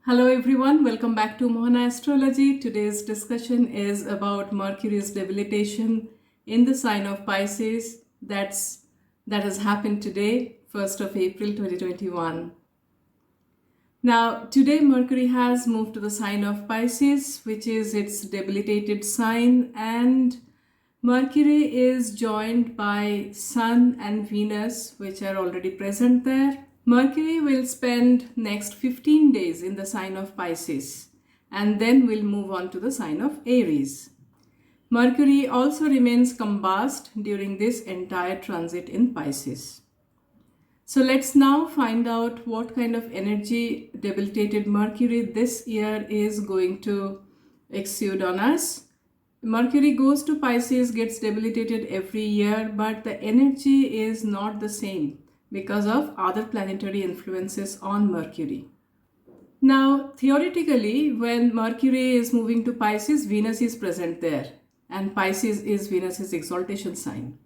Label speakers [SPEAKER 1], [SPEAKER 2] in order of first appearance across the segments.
[SPEAKER 1] Hello everyone, welcome back to Mohana Astrology. Today's discussion is about Mercury's debilitation in the sign of Pisces. That has happened today, 1st of April 2021. Now, today Mercury has moved to the sign of Pisces, which is its debilitated sign, and Mercury is joined by Sun and Venus, which are already present there. Mercury will spend next 15 days in the sign of Pisces and then will move on to the sign of Aries. Mercury also remains combust during this entire transit in Pisces. So let's now find out what kind of energy debilitated Mercury this year is going to exude on us. Mercury goes to Pisces, gets debilitated every year, but the energy is not the same because of other planetary influences on Mercury. Now, theoretically, when Mercury is moving to Pisces, Venus is present there, and Pisces is Venus's exaltation sign.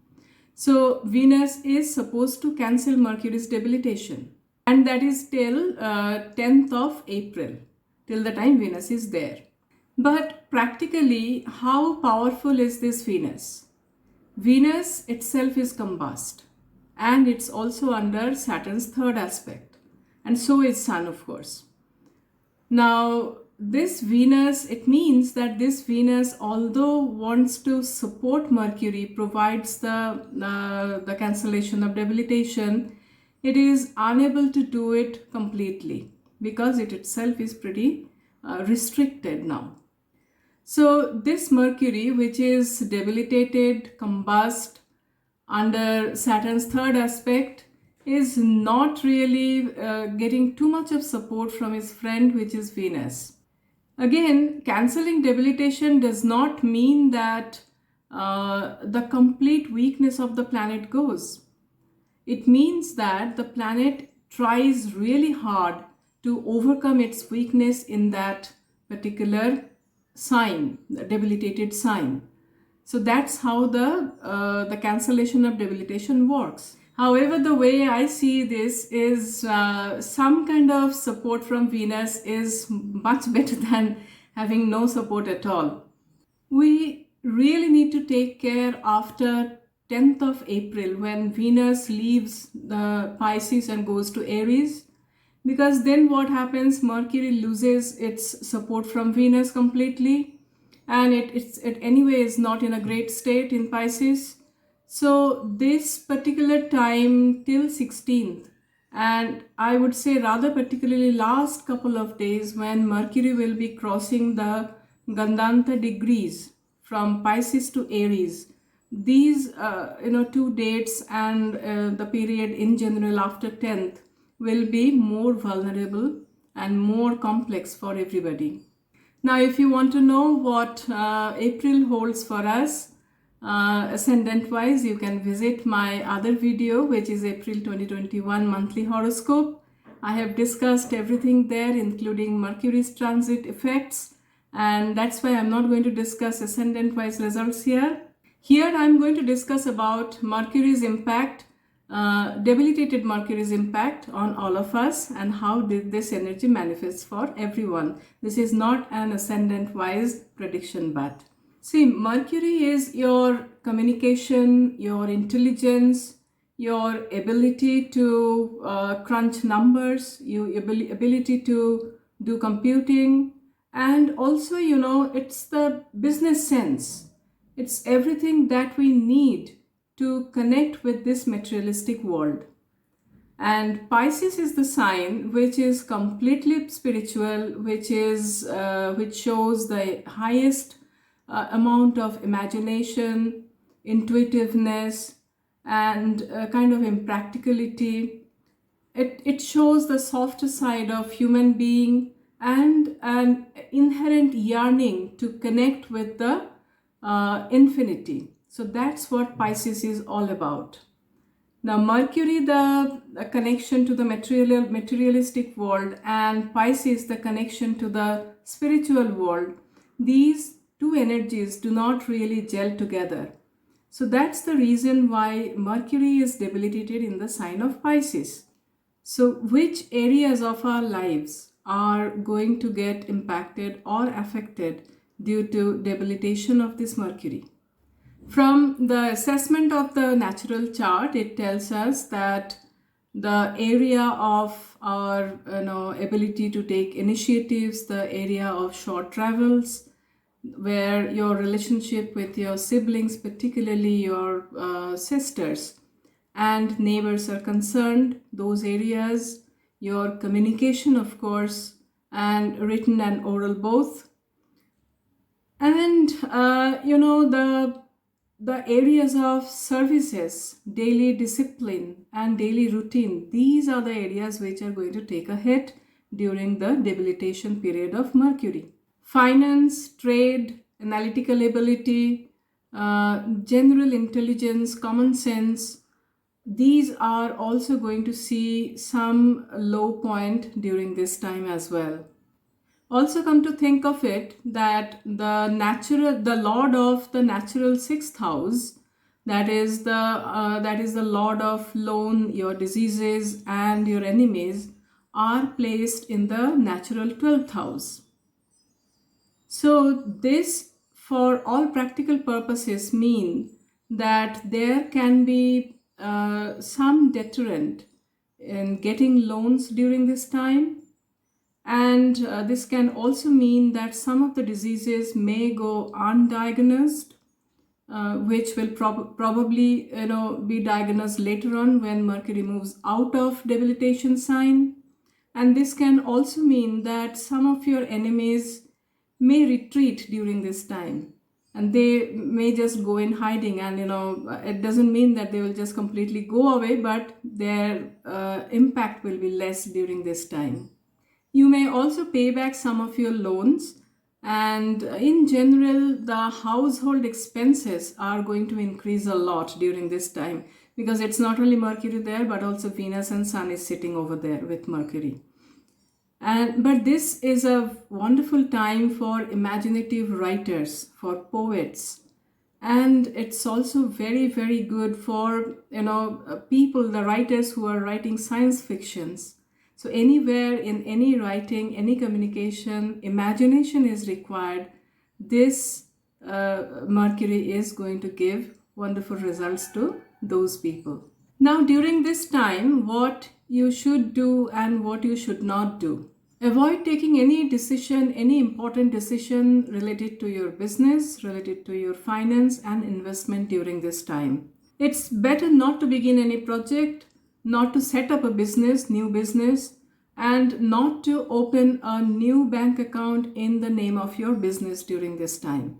[SPEAKER 1] So, Venus is supposed to cancel Mercury's debilitation, and that is till 10th of April, till the time Venus is there. But practically, how powerful is this Venus? Venus itself is combust, and it's also under Saturn's third aspect, and so is Sun, of course. Now, this Venus, it means that this Venus, although wants to support Mercury, provides the cancellation of debilitation, it is unable to do it completely because it itself is pretty restricted now. So this Mercury, which is debilitated, combust under Saturn's third aspect, is not really getting too much of support from his friend, which is Venus. Again, cancelling debilitation does not mean that the complete weakness of the planet goes. It means that the planet tries really hard to overcome its weakness in that particular sign, the debilitated sign. So that's how the cancellation of debilitation works. However, the way I see this is some kind of support from Venus is much better than having no support at all. We really need to take care after 10th of April when Venus leaves the Pisces and goes to Aries, because then what happens, Mercury loses its support from Venus completely, and it anyway is not in a great state in Pisces. So this particular time till 16th, and I would say rather particularly last couple of days, when Mercury will be crossing the Gandanta degrees from Pisces to Aries, these 2 dates and the period in general after 10th will be more vulnerable and more complex for everybody. Now, if you want to know what April holds for us, ascendant wise, you can visit my other video, which is April 2021 monthly horoscope. I have discussed everything there, including Mercury's transit effects, and that's why I'm not going to discuss ascendant wise results here. Here I'm going to discuss about Mercury's impact, debilitated Mercury's impact on all of us, and how did this energy manifest for everyone. This is not an ascendant wise prediction, but see, Mercury is your communication, your intelligence, your ability to crunch numbers, your ability to do computing, and also, it's the business sense. It's everything that we need to connect with this materialistic world. And Pisces is the sign which is completely spiritual, which shows the highest amount of imagination, intuitiveness, and kind of impracticality. It shows the softer side of human being and an inherent yearning to connect with the infinity. So that's what Pisces is all about. Now, Mercury, the connection to the materialistic world, and Pisces, the connection to the spiritual world, these two energies do not really gel together. So that's the reason why Mercury is debilitated in the sign of Pisces. So which areas of our lives are going to get impacted or affected due to debilitation of this Mercury. From the assessment of the natural chart, it tells us that the area of our ability to take initiatives, the area of short travels, where your relationship with your siblings, particularly your sisters and neighbors are concerned, those areas, your communication, of course, and written and oral both. And the areas of services, daily discipline and daily routine, these are the areas which are going to take a hit during the debilitation period of Mercury. Finance, trade, analytical ability, general intelligence, common sense, these are also going to see some low point during this time as well. Also, come to think of it, that the lord of the natural sixth house, that is the lord of loan, your diseases and your enemies, are placed in the natural 12th house. So this, for all practical purposes, mean that there can be some deterrent in getting loans during this time. And this can also mean that some of the diseases may go undiagnosed, which will probably be diagnosed later on when Mercury moves out of debilitation sign. And this can also mean that some of your enemies may retreat during this time, and they may just go in hiding, and it doesn't mean that they will just completely go away, but their impact will be less during this time. You may also pay back some of your loans, and in general, the household expenses are going to increase a lot during this time, because it's not only Mercury there, but also Venus and Sun is sitting over there with Mercury. But this is a wonderful time for imaginative writers, for poets, and it's also very, very good for people, the writers who are writing science fictions. So anywhere in any writing, any communication, imagination is required. This Mercury is going to give wonderful results to those people. Now, during this time, what you should do and what you should not do. Avoid taking any decision, any important decision related to your business, related to your finance and investment during this time. It's better not to begin any project, not to set up a business, new business, and not to open a new bank account in the name of your business during this time.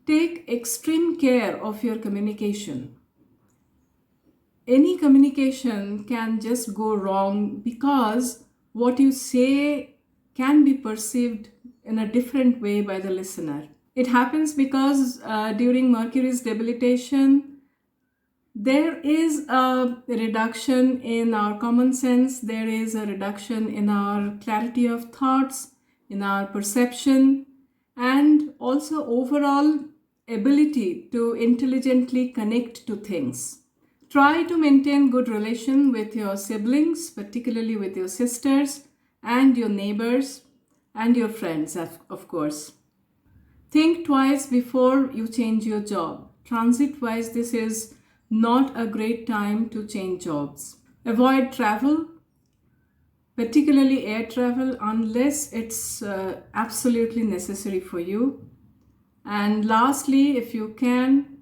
[SPEAKER 1] Take extreme care of your communication. Any communication can just go wrong because what you say can be perceived in a different way by the listener. It happens because during Mercury's debilitation, there is a reduction in our common sense, there is a reduction in our clarity of thoughts, in our perception, and also overall ability to intelligently connect to things. Try to maintain good relation with your siblings, particularly with your sisters and your neighbors and your friends, of course. Think twice before you change your job. Transit-wise, this is not a great time to change jobs. Avoid travel, particularly air travel, unless it's absolutely necessary for you. And lastly, if you can,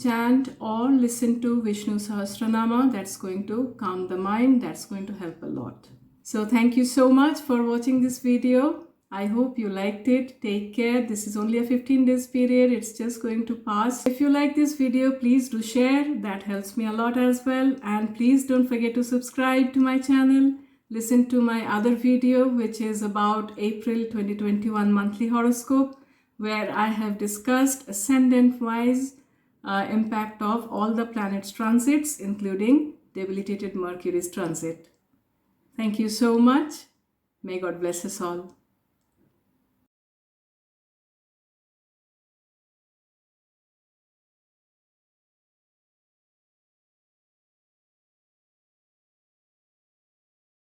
[SPEAKER 1] chant or listen to Vishnu Sahasranama. That's going to calm the mind. That's going to help a lot. So thank you so much for watching this video. I hope you liked it. Take care. This is only a 15 days period. It's just going to pass. If you like this video, please do share. That helps me a lot as well. And please don't forget to subscribe to my channel. Listen to my other video, which is about April 2021 monthly horoscope, where I have discussed ascendant-wise impact of all the planets' transits, including debilitated Mercury's transit. Thank you so much. May God bless us all.